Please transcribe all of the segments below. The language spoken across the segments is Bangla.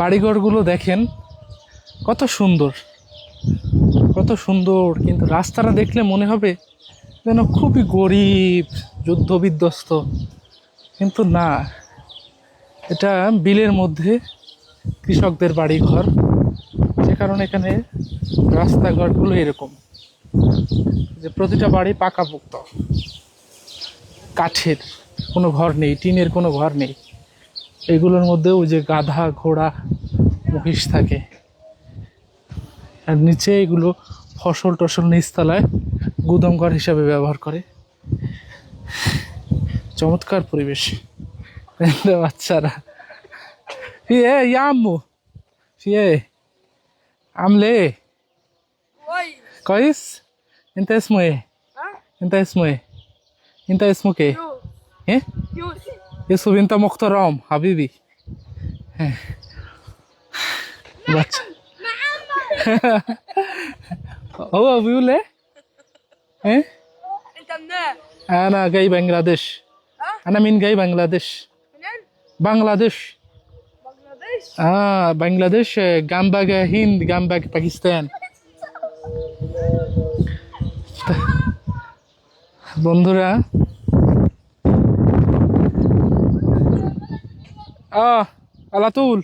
বাড়িঘরগুলো দেখেন কত সুন্দর, কত সুন্দর, কিন্তু রাস্তাটা দেখলে মনে হবে যেন খুবই গরিব, যুদ্ধ বিধ্বস্ত। কিন্তু না, এটা বিলের মধ্যে কৃষকদের বাড়িঘর, যে কারণে এখানে রাস্তাঘাটগুলো এরকম যে প্রতিটা বাড়ি পাকাপোক্ত, কাঠের কোনো ঘর নেই, টিনের কোনো ঘর নেই। এগুলোর মধ্যে ওই যে গাধা ঘোড়া মহিষ থাকে, আর নিচে এগুলো ফসল টসল নিচতলায় গুদামঘর হিসাবে ব্যবহার করে। চমৎকার পরিবেশ। বাচ্চারা ফিয়ে ইয়াম্মু ফিয়ে আমলে كويس. انت اسمه ايه؟ انت اسمه ايه؟ انت اسمك ايه؟ ايه؟ يوسف. انت محترم حبيبي. بچه هو بيقول ايه؟ ايه؟ انت منين؟ انا جاي بنجلاديش. انا من جاي بنجلاديش. منين؟ بنجلاديش. بنجلاديش؟ بنجلاديش جنبك هند، جنبك باكستان. বন্ধুরা আলাতুল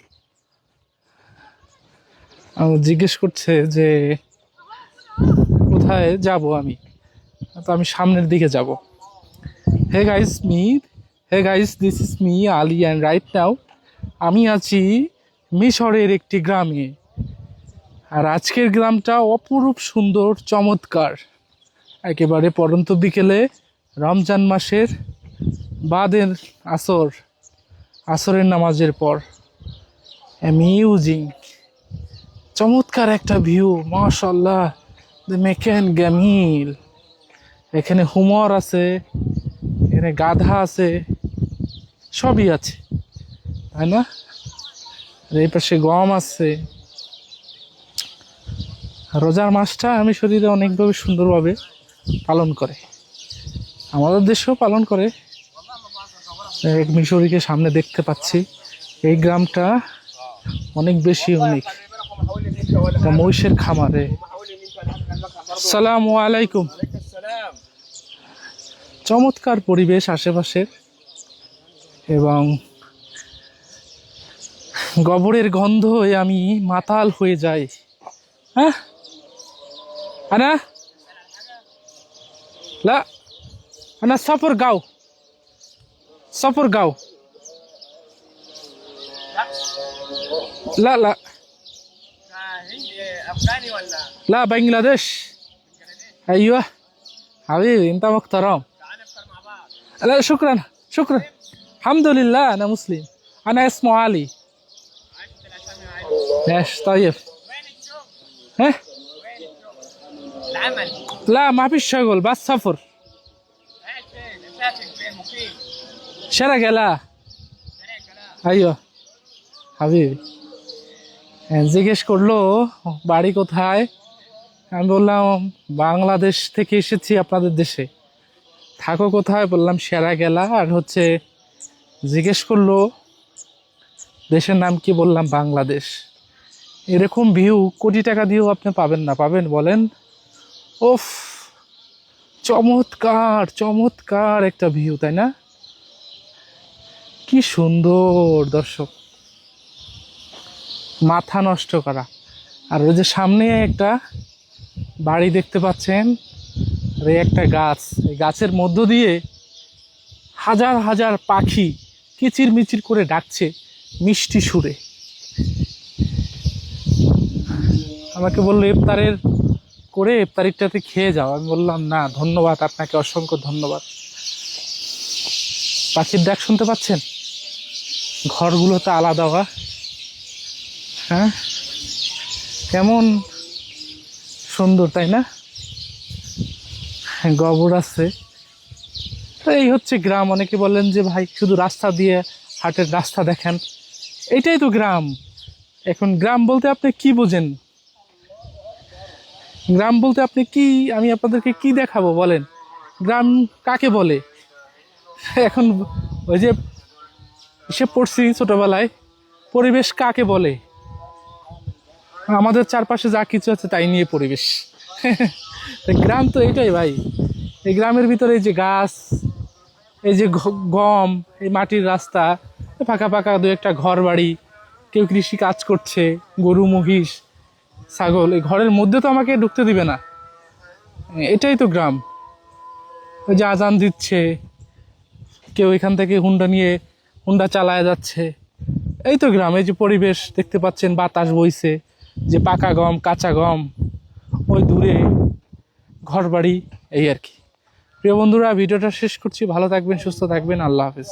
জিজ্ঞেস করছে যে কোথায় যাব আমি, তো আমি সামনের দিকে যাব। Hey guys this is me Ali and right now আমি আছি মিশরের একটি গ্রামে। আর আজকের গ্রামটা অপরূপ সুন্দর, চমৎকার, একেবারে পড়ন্ত বিকেলে রমজান মাসের বাদের আসরের নামাজের পর অ্যামিউজিং, চমৎকার একটা ভিউ, মাশাআল্লাহ, দ্য মেকেন গামিল। এখানে হুমর আছে, এখানে গাধা আছে, সবই আছে, তাই না? আর এই পাশে গম আছে। রোজার মাসটা আমি শরীরে অনেকভাবে সুন্দরভাবে পালন করে, আমাদের দেশেও পালন করে। এক মিশরীকে সামনে দেখতে পাচ্ছি। এই গ্রামটা অনেক বেশি ইউনিক, মহিষের খামারে। আসসালামু আলাইকুম। চমৎকার পরিবেশ আশেপাশের, এবং গোবরের গন্ধে আমি মাতাল হয়ে যাই। হ্যাঁ আনা لا أنا سافر جو لا لا هندي افغاني ولا لا بنجلاديش. أيوه حبيبي أنت محترم. تعال نفطر مع بعض. لا شكرا شكرا، الحمد لله أنا مسلم، أنا اسمه علي. عايش الاسامي عادي. ماشي طيب. وين الشغل؟ ها وين الشغل؟ العمل. لا ما فيش شغل، بس سفر. قاعد فين؟ ساكن فين؟ مقيم. شارع جلاه. شارع كلام. আইয়ো হাবিবি। জিজ্ঞেস করলো বাড়ি কোথায়, আমি বললাম বাংলাদেশ থেকে এসেছি আপনাদের দেশে। থাকো কোথায়, বললাম সেরা গেলা। আর হচ্ছে জিজ্ঞেস করলো দেশের নাম কি, বললাম বাংলাদেশ। এরকম ভিউ কোটি টাকা দিয়েও আপনি পাবেন না, পাবেন বলেন? ওফ, চমৎকার চমৎকার একটা ভিউ, তাই না? কি সুন্দর দর্শক, মাথা নষ্ট করা। আর ওই যে সামনে একটা বাড়ি দেখতে পাচ্ছেন, আর এই একটা গাছ, এই গাছের মধ্য দিয়ে হাজার হাজার পাখি কিচির মিচির করে ডাকছে মিষ্টি সুরে। আমাকে বললো ইফতারের করে ইফতারিটাতে খেয়ে যাও। আমি বললাম না ধন্যবাদ, আপনাকে অসংখ্য ধন্যবাদ। পাখির ডাক শুনতে পাচ্ছেন? ঘরগুলো তো আলাদা। হ্যাঁ, কেমন সুন্দর, তাই না? গোবর আছে। তো এই হচ্ছে গ্রাম। অনেকে বলেন যে ভাই শুধু রাস্তা দিয়ে হাটের রাস্তা দেখেন, এটাই তো গ্রাম। এখন গ্রাম বলতে আপনি কি বোঝেন? গ্রাম বলতে আপনি কি, আমি আপনাদেরকে কি দেখাবো বলেন? গ্রাম কাকে বলে? এখন ওই যে এসে পড়ছি ছোটবেলায়, পরিবেশ কাকে বলে? আমাদের চারপাশে যা কিছু আছে তাই নিয়ে পরিবেশ। তো গ্রাম তো এটাই ভাই। এই গ্রামের ভিতরে এই যে গাছ, এই যে গম, এই মাটির রাস্তা, ফাঁকা ফাঁকা দু একটা ঘর বাড়ি, কেউ কৃষি কাজ করছে, গরু মহিষ ছাগল, এই ঘরের মধ্যে তো আমাকে ঢুকতে দিবে না। এটাই তো গ্রাম। ওই যে আজান দিচ্ছে, কেউ এখান থেকে হুন্ডা নিয়ে হুন্ডা চালায় যাচ্ছে, এই তো গ্রাম। এই যে পরিবেশ দেখতে পাচ্ছেন, বাতাস বইছে, যে পাকা গম কাঁচা গম, ওই দূরে ঘর বাড়ি, এই আর কি। প্রিয় বন্ধুরা, ভিডিওটা শেষ করছি। ভালো থাকবেন, সুস্থ থাকবেন, আল্লাহ হাফেজ।